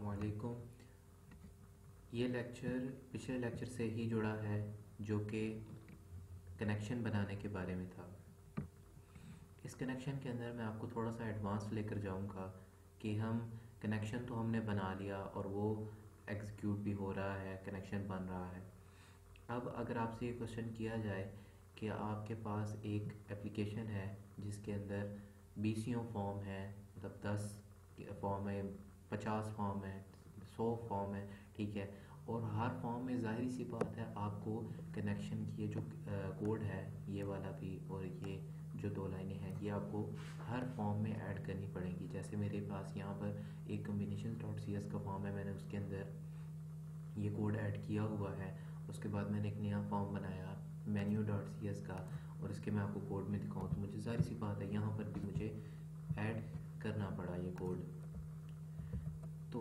अस्सलामुअलैकुम। ये लेक्चर पिछले लेक्चर से ही जुड़ा है जो कि कनेक्शन बनाने के बारे में था। इस कनेक्शन के अंदर मैं आपको थोड़ा सा एडवांस लेकर जाऊंगा कि हम कनेक्शन तो हमने बना लिया और वो एग्जीक्यूट भी हो रहा है, कनेक्शन बन रहा है। अब अगर आपसे ये क्वेश्चन किया जाए कि आपके पास एक एप्लीकेशन है जिसके अंदर 20 फॉर्म है, मतलब 10 फॉर्म है, 50 फॉर्म है, 100 फॉर्म है, ठीक है, और हर फॉर्म में ज़ाहिर सी बात है आपको कनेक्शन की ये जो कोड है, ये वाला भी और ये जो 2 लाइनें हैं, ये आपको हर फॉर्म में ऐड करनी पड़ेंगी। जैसे मेरे पास यहाँ पर एक combinations.cs का फॉर्म है, मैंने उसके अंदर ये कोड ऐड किया हुआ है। उसके बाद मैंने एक नया फॉर्म बनाया menu.cs का, और इसके मैं आपको कोड में दिखाऊँ तो मुझे ज़ाहिर सी बात है यहाँ पर भी मुझे ऐड करना पड़ा ये कोड। तो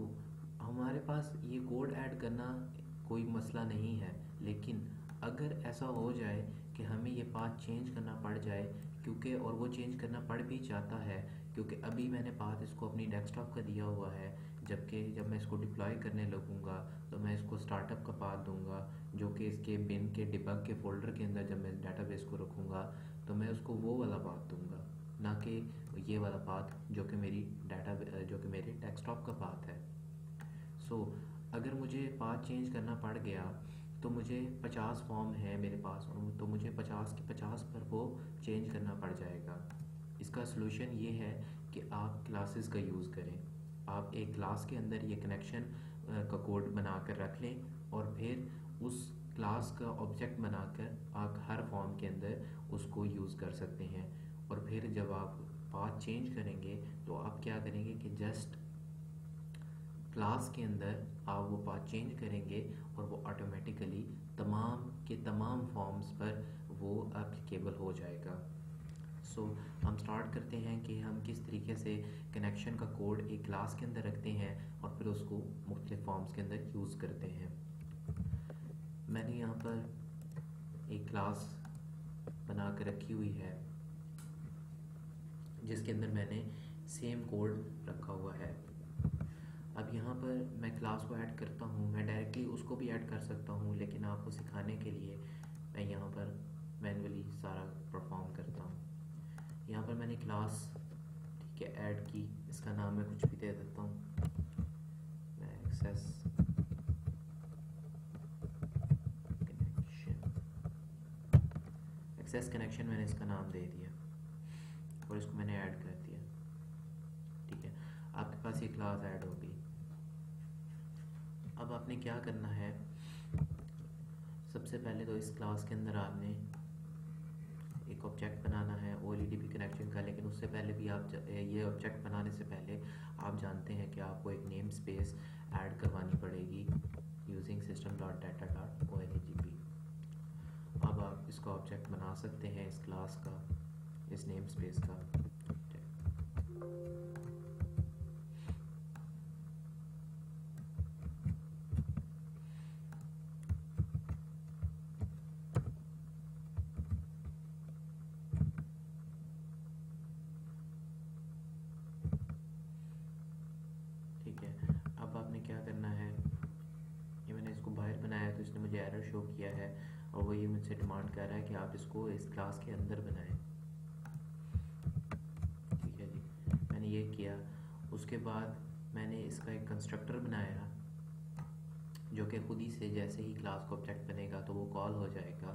हमारे पास ये कोड ऐड करना कोई मसला नहीं है, लेकिन अगर ऐसा हो जाए कि हमें ये पाथ चेंज करना पड़ जाए, क्योंकि और वो चेंज करना पड़ भी जाता है क्योंकि अभी मैंने पाथ इसको अपनी डेस्कटॉप का दिया हुआ है, जबकि जब मैं इसको डिप्लॉय करने लगूंगा तो मैं इसको स्टार्टअप का पाथ दूंगा जो कि इसके बिन के डिबग के फोल्डर के अंदर जब मैं डाटाबेस को रखूँगा तो मैं उसको वो वाला पाथ दूंगा, ना कि ये वाला पाथ जो कि मेरे डेस्कटॉप का पाथ है। अगर मुझे पाथ चेंज करना पड़ गया तो मुझे 50 फॉर्म है मेरे पास, और तो मुझे 50 के 50 पर वो चेंज करना पड़ जाएगा। इसका सलूशन ये है कि आप क्लासेस का यूज़ करें। आप एक क्लास के अंदर ये कनेक्शन का कोड बना कर रख लें और फिर उस क्लास का ऑब्जेक्ट बनाकर आप हर फॉर्म के अंदर उसको यूज़ कर सकते हैं। और फिर जब आप पाथ चेंज करेंगे तो आप क्या करेंगे कि जस्ट क्लास के अंदर आप वो पाथ चेंज करेंगे और वो ऑटोमेटिकली तमाम के तमाम फॉर्म्स पर वो एप्लीकेबल हो जाएगा। हम स्टार्ट करते हैं कि हम किस तरीके से कनेक्शन का कोड एक क्लास के अंदर रखते हैं और फिर उसको मुख्तलिफ फॉर्म्स के अंदर यूज़ करते हैं। मैंने यहाँ पर एक क्लास बना कर रखी हुई है जिसके अंदर मैंने सेम कोड रखा हुआ है। अब यहाँ पर मैं क्लास को ऐड करता हूँ, मैं डायरेक्टली उसको भी ऐड कर सकता हूँ, लेकिन आपको सिखाने के लिए मैं यहाँ पर मैन्युअली सारा परफॉर्म करता हूँ। यहाँ पर मैंने क्लास ठीक है ऐड की, इसका नाम मैं कुछ भी दे देता हूँ, मैं एक्सेस कनेक्शन मैंने इसका नाम दे दिया और इसको मैंने ऐड कर दिया। ठीक है, आपके पास ये क्लास ऐड होगी। अब आपने क्या करना है, सबसे पहले तो इस क्लास के अंदर आपने एक ऑब्जेक्ट बनाना है OLEDP कनेक्शन का, लेकिन उससे पहले भी आप ये ऑब्जेक्ट बनाने से पहले आप जानते हैं कि आपको एक नेम स्पेस ऐड करवानी पड़ेगी यूजिंग system.data.olgp। अब आप इसका ऑब्जेक्ट बना सकते हैं इस क्लास का, इस नेम स्पेस का। अब आपने क्या करना है, ये मैंने इसको बाहर बनाया तो इसने मुझे एरर शो किया है और वो ये मुझसे डिमांड कर रहा है कि आप इसको इस क्लास के अंदर बनाएं। ठीक है जी, मैंने ये किया। उसके बाद मैंने इसका एक कंस्ट्रक्टर बनाया जो कि खुद ही से जैसे ही क्लास का ऑब्जेक्ट बनेगा तो वो कॉल हो जाएगा।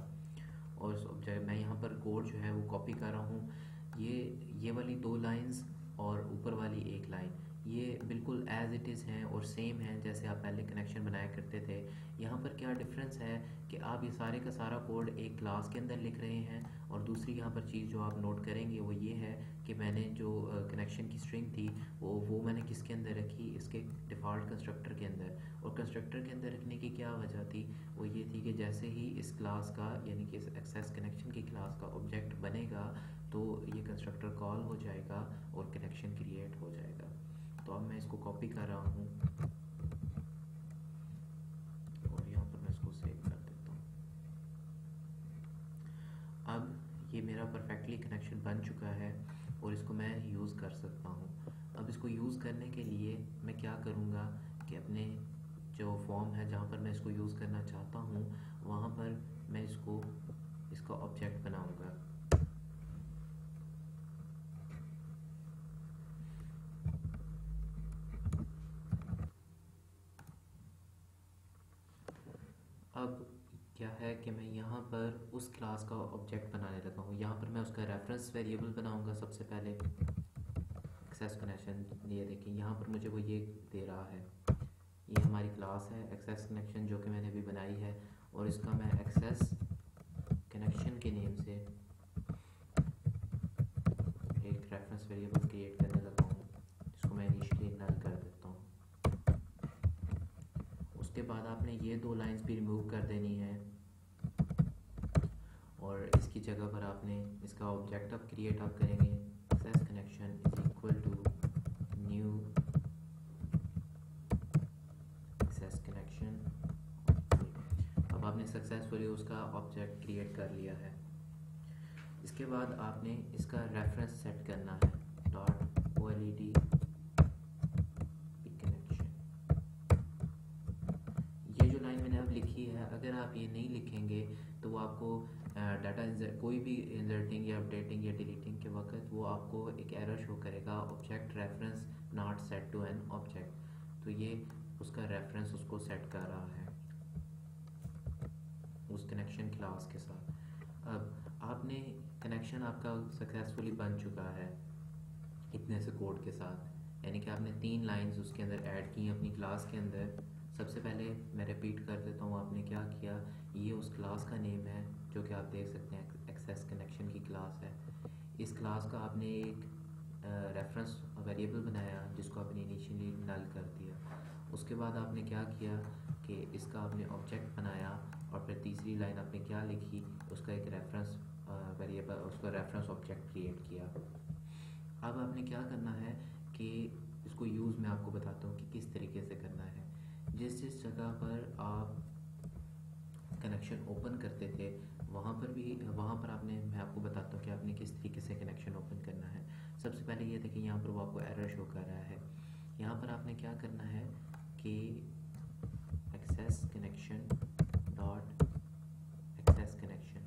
और उस ऑब्जेक्ट मैं यहाँ पर कोड जो है वो कॉपी कर रहा हूँ, ये वाली 2 लाइंस और ऊपर वाली 1 लाइन ये बिल्कुल एज इट इज़ हैं और सेम हैं जैसे आप पहले कनेक्शन बनाया करते थे। यहाँ पर क्या डिफरेंस है कि आप ये सारे का सारा कोड एक क्लास के अंदर लिख रहे हैं, और दूसरी यहाँ पर चीज़ जो आप नोट करेंगे वो ये है कि मैंने जो कनेक्शन की स्ट्रिंग थी वो मैंने किसके अंदर रखी, इसके डिफ़ॉल्ट कंस्ट्रक्टर के अंदर। और कंस्ट्रक्टर के अंदर रखने की क्या वजह थी, वो ये थी कि जैसे ही इस क्लास का यानी कि इस एक्सेस कनेक्शन की क्लास का ऑब्जेक्ट बनेगा तो ये कंस्ट्रक्टर कॉल हो जाएगा और कनेक्शन क्रिएट हो जाएगा। तो अब मैं इसको कॉपी कर रहा हूँ और यहाँ पर मैं इसको सेव कर देता हूँ। अब ये मेरा परफेक्टली कनेक्शन बन चुका है और इसको मैं यूज़ कर सकता हूँ। अब इसको यूज़ करने के लिए मैं क्या करूँगा कि अपने फॉर्म है जहाँ पर मैं इसको यूज़ करना चाहता हूँ, वहाँ पर मैं इसका ऑब्जेक्ट बनाऊँगा। अब क्या है कि मैं यहाँ पर उस क्लास का ऑब्जेक्ट बनाने लगा हूँ। यहाँ पर मैं उसका रेफरेंस वेरिएबल बनाऊँगा सबसे पहले। एक्सेस कनेक्शन, ये देखिए यहाँ पर मुझे वो ये दे रहा है, ये हमारी क्लास है एक्सेस कनेक्शन जो कि मैंने अभी बनाई है, और इसका मैं एक्सेस कनेक्शन के नेम से एक रेफरेंस वेरिएबल क्रिएट करने लगा हूँ, जिसको मैं इनिशियली नल कर देता हूँ। उसके बाद आपने ये 2 लाइंस भी रिमूव कर देनी है, और इसकी जगह पर आपने इसका ऑब्जेक्ट अब क्रिएट आप करेंगे, access connection is equal to new access connection. अब आपने सक्सेसफुली उसका ऑब्जेक्ट क्रिएट कर लिया है। इसके बाद आपने इसका रेफरेंस सेट करना है, डॉट ओएलईडी कनेक्शन। ये जो लाइन मैंने अब लिखी है, अगर आप ये नहीं लिखेंगे तो वो आपको डाटा कोई भी इंसर्टिंग या अपडेटिंग या डिलीटिंग के वक्त वो आपको एक एरर शो करेगा, object reference not set to an object. तो ये उसका रेफरेंस उसको सेट कर रहा है उस कनेक्शन क्लास के साथ। अब आपने कनेक्शन आपका सक्सेसफुली बन चुका है इतने से कोड के साथ, यानी कि आपने 3 लाइंस उसके अंदर ऐड की अपनी क्लास के अंदर। सबसे पहले मैं रिपीट कर देता हूँ, आपने क्या किया, ये उस क्लास का नेम है जो कि आप देख सकते हैं एक्सेस कनेक्शन की क्लास है। इस क्लास का आपने एक रेफरेंस वेरिएबल बनाया जिसको आपने इनिशियली नल कर दिया। उसके बाद आपने क्या किया कि इसका आपने ऑब्जेक्ट बनाया, और फिर तीसरी लाइन आपने क्या लिखी, उसका एक रेफरेंस वेरिएबल, उसका रेफरेंस ऑब्जेक्ट क्रिएट किया। अब आपने क्या करना है कि इसको यूज़ मैं आपको बताता हूँ कि किस तरीके से करना है। जिस जगह पर आप कनेक्शन ओपन करते थे वहाँ पर आपने, मैं आपको बताता हूँ कि आपने किस तरीके से कनेक्शन ओपन करना है। सबसे पहले ये देखिए यहाँ पर वो आपको एरर शो कर रहा है। यहाँ पर आपने क्या करना है कि access connection dot access connection,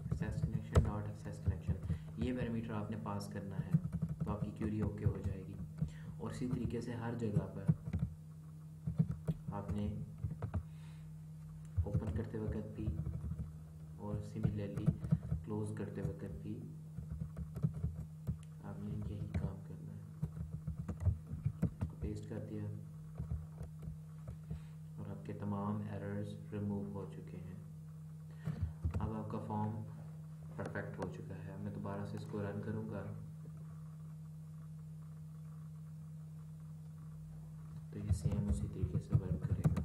access connection dot access connection, ये पैरामीटर आपने पास करना है, तो आपकी क्यूरी ओके हो जाएगी। और इसी तरीके से हर जगह पर आपने ओपन करते वक्त भी और सिमिलरली क्लोज करते वक्त भी आपने यही काम करना है। इसको पेस्ट कर दिया और आपके तमाम एरर्स रिमूव हो चुके हैं। अब आपका फॉर्म परफेक्ट हो चुका है। मैं दोबारा से इसको रन करूँगा तो ये सेम उसी तरीके से वर्क करेगा।